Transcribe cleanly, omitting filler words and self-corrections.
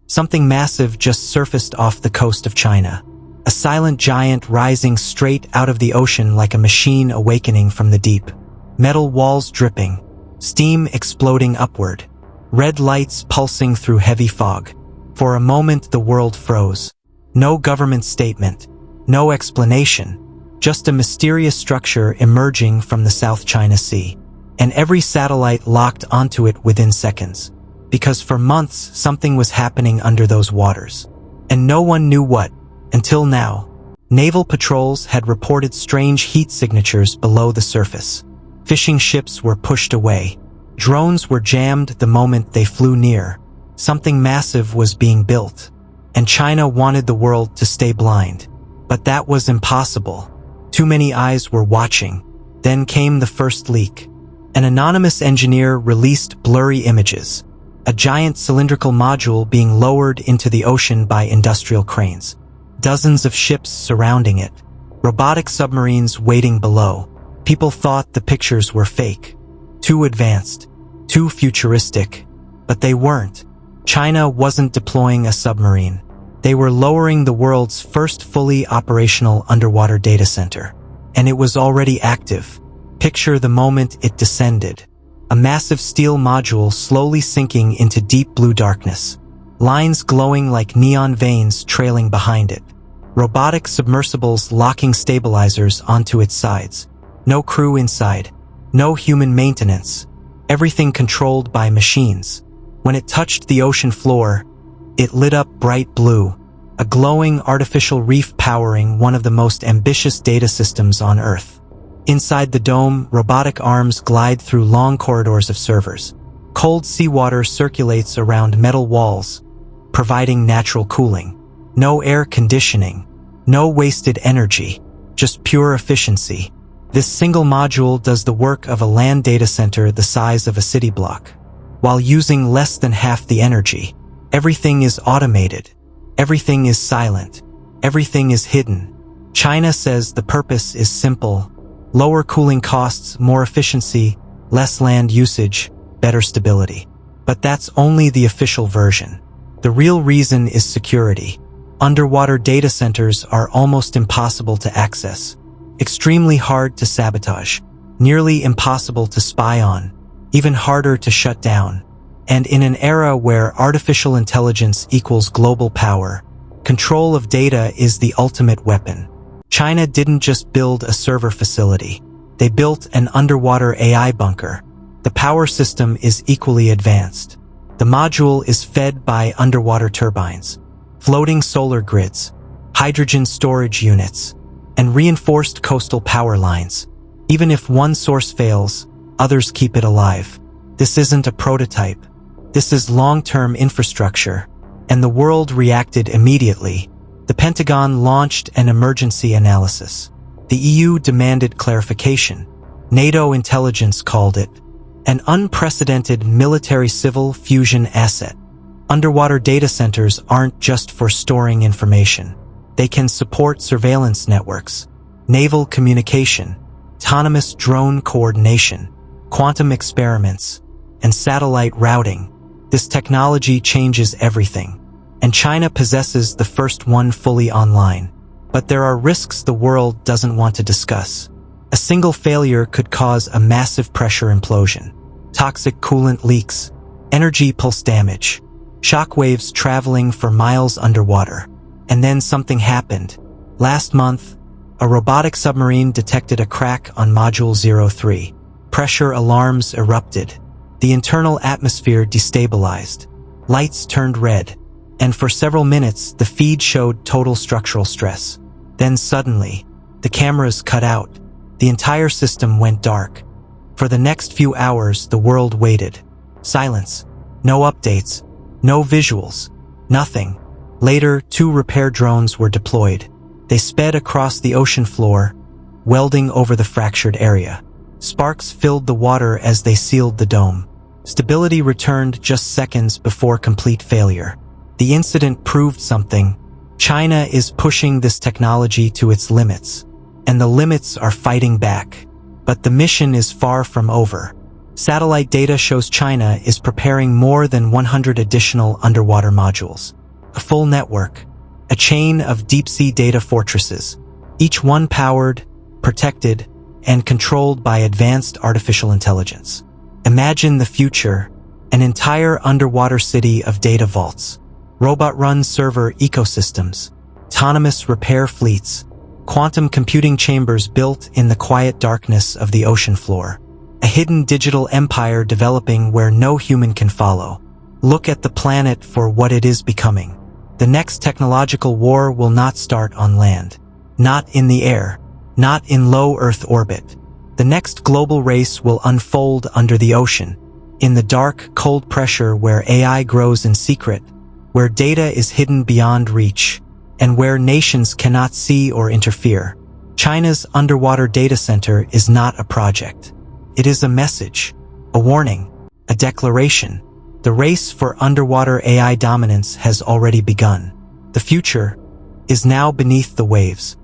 Something massive just surfaced off the coast of China. A silent giant rising straight out of the ocean like a machine awakening from the deep. Metal walls dripping, steam exploding upward, red lights pulsing through heavy fog. For a moment the world froze. No government statement, no explanation, just a mysterious structure emerging from the South China Sea. And every satellite locked onto it within seconds. Because for months something was happening under those waters. And no one knew what, until now. Naval patrols had reported strange heat signatures below the surface. Fishing ships were pushed away. Drones were jammed the moment they flew near. Something massive was being built. And China wanted the world to stay blind. But that was impossible. Too many eyes were watching. Then came the first leak. An anonymous engineer released blurry images. A giant cylindrical module being lowered into the ocean by industrial cranes. Dozens of ships surrounding it. Robotic submarines waiting below. People thought the pictures were fake. Too advanced. Too futuristic. But they weren't. China wasn't deploying a submarine. They were lowering the world's first fully operational underwater data center. And it was already active. Picture the moment it descended. A massive steel module slowly sinking into deep blue darkness. Lines glowing like neon veins trailing behind it. Robotic submersibles locking stabilizers onto its sides. No crew inside. No human maintenance. Everything controlled by machines. When it touched the ocean floor, it lit up bright blue. A glowing artificial reef powering one of the most ambitious data systems on Earth. Inside the dome, robotic arms glide through long corridors of servers. Cold seawater circulates around metal walls, providing natural cooling. No air conditioning. No wasted energy. Just pure efficiency. This single module does the work of a land data center the size of a city block, while using less than half the energy. Everything is automated. Everything is silent. Everything is hidden. China says the purpose is simple. Lower cooling costs, more efficiency, less land usage, better stability. But that's only the official version. The real reason is security. Underwater data centers are almost impossible to access. Extremely hard to sabotage. Nearly impossible to spy on. Even harder to shut down. And in an era where artificial intelligence equals global power, control of data is the ultimate weapon. China didn't just build a server facility. They built an underwater AI bunker. The power system is equally advanced. The module is fed by underwater turbines, floating solar grids, hydrogen storage units, and reinforced coastal power lines. Even if one source fails, others keep it alive. This isn't a prototype. This is long-term infrastructure. And the world reacted immediately. The Pentagon launched an emergency analysis. The EU demanded clarification. NATO intelligence called it an unprecedented military-civil fusion asset. Underwater data centers aren't just for storing information. They can support surveillance networks, naval communication, autonomous drone coordination, quantum experiments, and satellite routing. This technology changes everything. And China possesses the first one fully online. But there are risks the world doesn't want to discuss. A single failure could cause a massive pressure implosion. Toxic coolant leaks, energy pulse damage, shockwaves traveling for miles underwater. And then something happened. Last month, a robotic submarine detected a crack on Module 03. Pressure alarms erupted. The internal atmosphere destabilized. Lights turned red. And for several minutes, the feed showed total structural stress. Then suddenly, the cameras cut out. The entire system went dark. For the next few hours, the world waited. Silence. No updates. No visuals. Nothing. Later, 2 repair drones were deployed. They sped across the ocean floor, welding over the fractured area. Sparks filled the water as they sealed the dome. Stability returned just seconds before complete failure. The incident proved something. China is pushing this technology to its limits, and the limits are fighting back. But the mission is far from over. Satellite data shows China is preparing more than 100 additional underwater modules. A full network, a chain of deep-sea data fortresses, each one powered, protected, and controlled by advanced artificial intelligence. Imagine the future, an entire underwater city of data vaults, robot-run server ecosystems, autonomous repair fleets, quantum computing chambers built in the quiet darkness of the ocean floor, a hidden digital empire developing where no human can follow. Look at the planet for what it is becoming. The next technological war will not start on land, not in the air, not in low Earth orbit. The next global race will unfold under the ocean, in the dark, cold pressure where AI grows in secret, where data is hidden beyond reach, and where nations cannot see or interfere. China's underwater data center is not a project. It is a message, a warning, a declaration. The race for underwater AI dominance has already begun. The future is now beneath the waves.